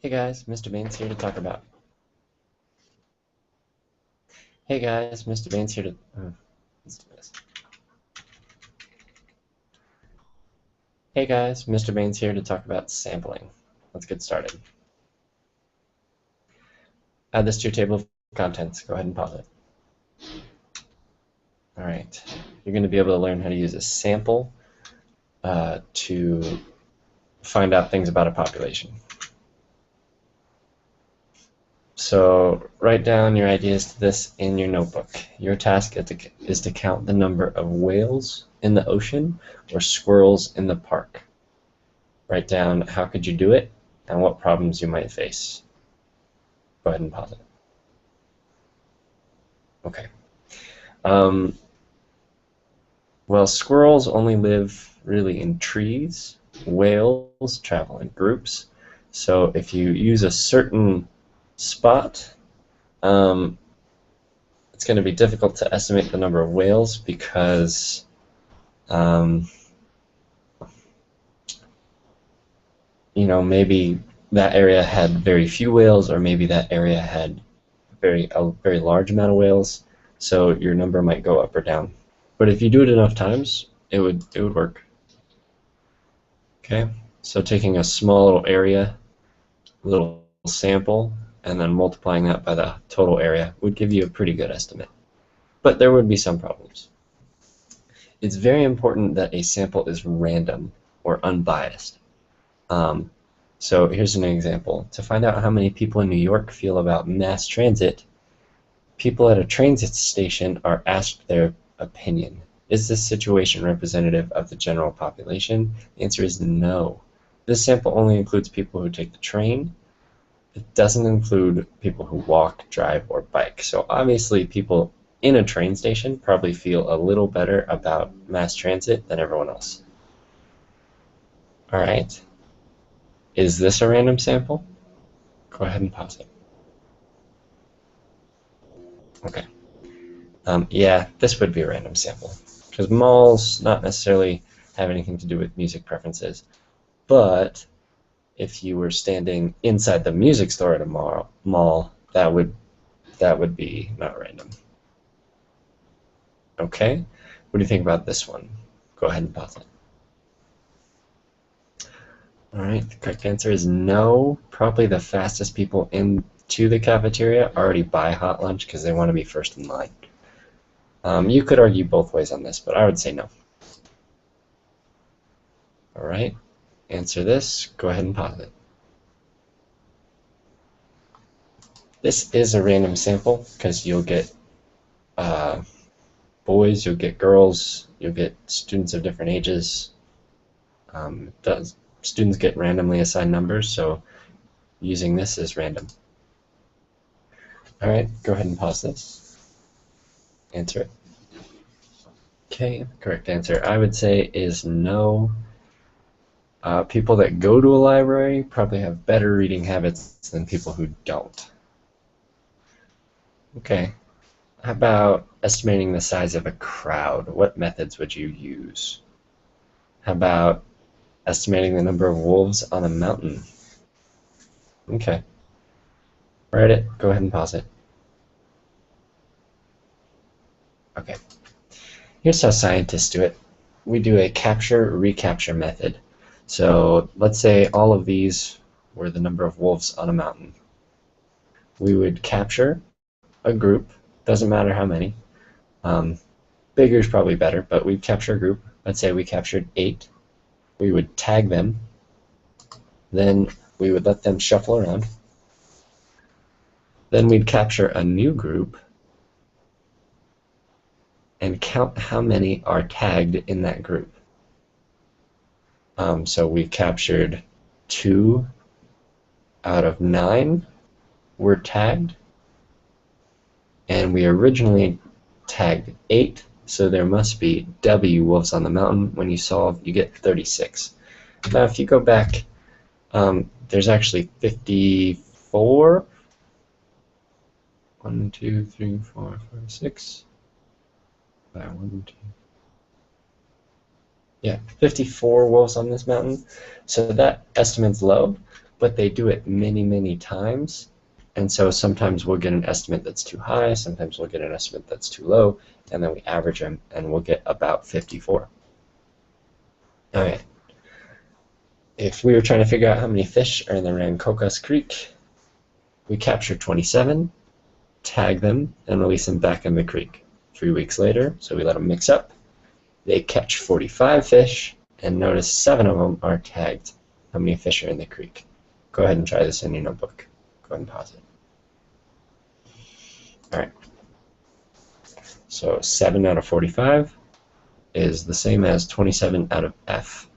Hey guys, Mr. Baines here to talk about. Hey guys, Mr. Baines here to. Let's do this. Hey guys, Mr. Baines here to talk about sampling. Let's get started. Add this to your table of contents. Go ahead and pause it. All right, you're going to be able to learn how to use a sample to find out things about a population. So write down your ideas to this in your notebook. Your task is to count the number of whales in the ocean or squirrels in the park. Write down how could you do it and what problems you might face. Go ahead and pause it. Okay. Well, squirrels only live really in trees. Whales travel in groups. So if you use a certain spot, it's going to be difficult to estimate the number of whales because maybe that area had very few whales, or maybe that area had a very large amount of whales, so your number might go up or down. But if you do it enough times, it would work. Okay, so taking a small little area, little sample, and then multiplying that by the total area would give you a pretty good estimate. But there would be some problems. It's very important that a sample is random or unbiased. So here's an example. To find out how many people in New York feel about mass transit, people at a transit station are asked their opinion. Is this situation representative of the general population? The answer is no. This sample only includes people who take the train. It doesn't include people who walk, drive, or bike. So obviously people in a train station probably feel a little better about mass transit than everyone else. All right. Is this a random sample? Go ahead and pause it. Okay. Yeah, this would be a random sample because malls not necessarily have anything to do with music preferences. But if you were standing inside the music store at a mall, that would be not random. Okay. What do you think about this one? Go ahead and pause it. All right, the correct answer is no. Probably the fastest people into the cafeteria already buy hot lunch because they want to be first in line. You could argue both ways on this, but I would say no. All right, answer this. Go ahead and pause it. This is a random sample because you'll get boys, you'll get girls, you'll get students of different ages. Students get randomly assigned numbers, so using this is random. All right, go ahead and pause this. Answer it. Okay, the correct answer I would say is no. People that go to a library probably have better reading habits than people who don't. Okay, how about estimating the size of a crowd? What methods would you use? How about estimating the number of wolves on a mountain? Okay. Write it. Go ahead and pause it. Okay. Here's how scientists do it. We do a capture-recapture method. So let's say all of these were the number of wolves on a mountain. We would capture a group, doesn't matter how many. Bigger is probably better, but we'd capture a group. Let's say we captured 8. We would tag them. Then we would let them shuffle around. Then we'd capture a new group and count how many are tagged in that group. So we captured 2 out of 9 were tagged, and we originally tagged 8, so there must be W wolves on the mountain. When you solve, you get 36. Now if you go back, there's actually 54. 1, 2, 3, 4, 5, 6. 1, 2. Yeah, 54 wolves on this mountain. So that estimate's low, but they do it many, many times. And so sometimes we'll get an estimate that's too high, sometimes we'll get an estimate that's too low, and then we average them, and we'll get about 54. All right. If we were trying to figure out how many fish are in the Rancocas Creek, we capture 27, tag them, and release them back in the creek. 3 weeks later, so we let them mix up, they catch 45 fish, and notice 7 of them are tagged. How many fish are in the creek? Go ahead and try this in your notebook. Go ahead and pause it. All right. So 7 out of 45 is the same as 27 out of F.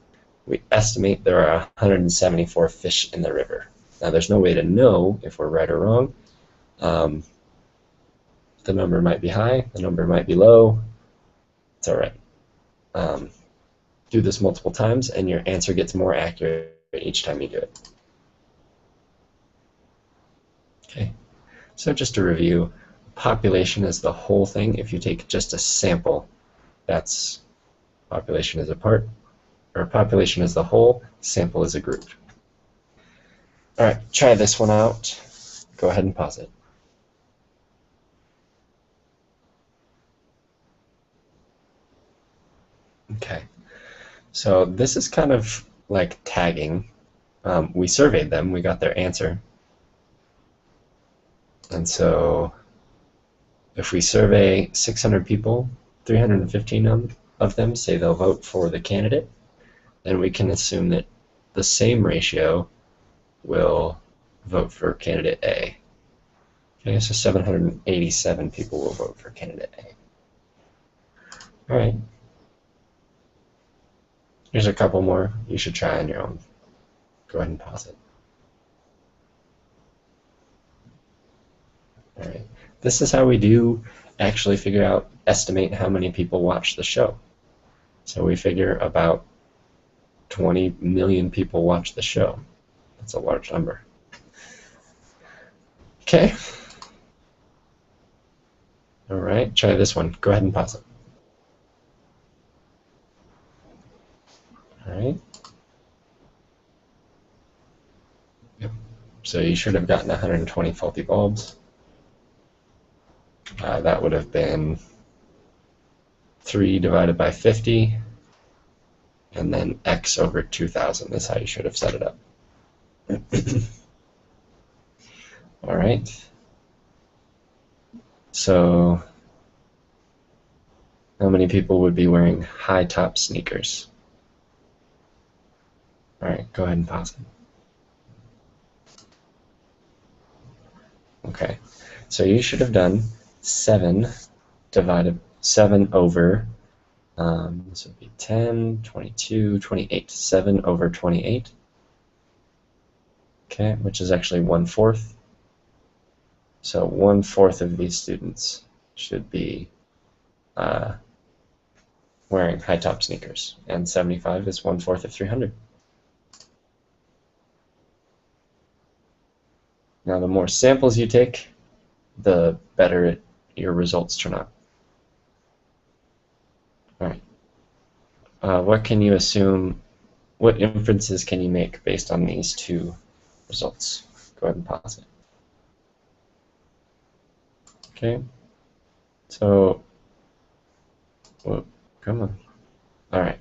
We estimate there are 174 fish in the river. Now there's no way to know if we're right or wrong. The number might be high, the number might be low. It's all right. Do this multiple times and your answer gets more accurate each time you do it. Okay, so just to review, population is the whole thing. If you take just a sample, that's population is a part, or population is the whole, sample is a group. All right, try this one out. Go ahead and pause it. Okay, so this is kind of like tagging. We surveyed them, we got their answer. And so if we survey 600 people, 315 of them say they'll vote for the candidate, then we can assume that the same ratio will vote for candidate A. Okay, so 787 people will vote for candidate A. All right. Here's a couple more you should try on your own. Go ahead and pause it. All right. This is how we do actually figure out, estimate how many people watch the show. So we figure about 20 million people watch the show. That's a large number. Okay. All right, try this one. Go ahead and pause it. All right. Yep. So you should have gotten 120 faulty bulbs. That would have been 3 divided by 50, and then x over 2,000 is how you should have set it up. All right. So how many people would be wearing high-top sneakers? All right, go ahead and pause it. Okay, so you should have done 7 over, this would be 10, 22, 28, 7 over 28, okay, which is actually 1/4. So 1/4 of these students should be wearing high-top sneakers, and 75 is 1/4 of 300. Now the more samples you take, the better your results turn out. All right. What can you assume, what inferences can you make based on these two results? Go ahead and pause it. Okay. So, well, come on. All right.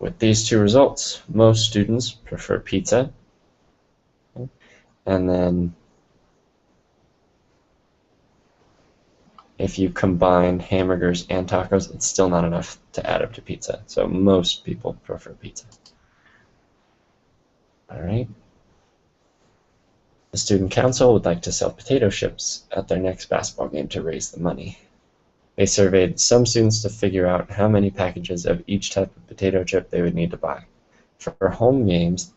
With these two results, most students prefer pizza. Okay. And then if you combine hamburgers and tacos, it's still not enough to add up to pizza. So most people prefer pizza. All right. The student council would like to sell potato chips at their next basketball game to raise the money. They surveyed some students to figure out how many packages of each type of potato chip they would need to buy. For home games,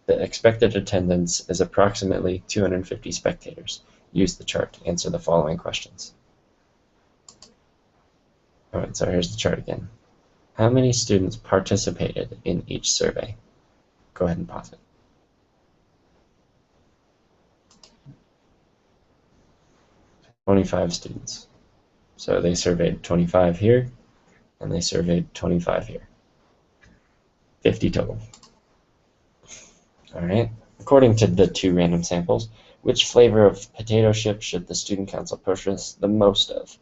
the expected attendance is approximately 250 spectators. Use the chart to answer the following questions. All right, so here's the chart again. How many students participated in each survey? Go ahead and pause it. "25 students. So they surveyed 25 here, and they surveyed 25 here. 50 total. All right, According to the 2 random samples, which flavor of potato chip should the student council purchase the most of?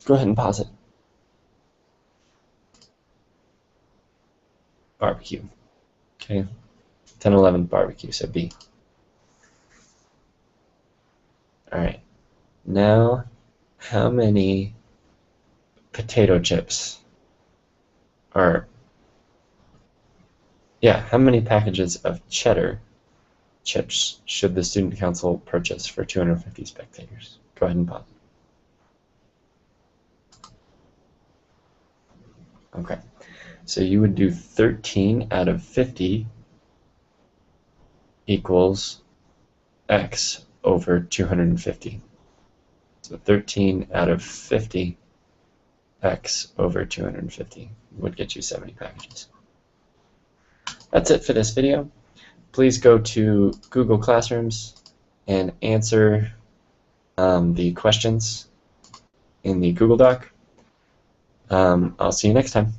Go ahead and pause it. Barbecue. Okay. 10, 11, barbecue, so B. Alright. Now, how many potato chips are... Yeah, how many packages of cheddar chips should the student council purchase for 250 spectators? Go ahead and pause. Okay, so you would do 13 out of 50 equals x over 250. So 13 out of 50 x over 250 would get you 70 packages. That's it for this video. Please go to Google Classrooms and answer the questions in the Google Doc. I'll see you next time.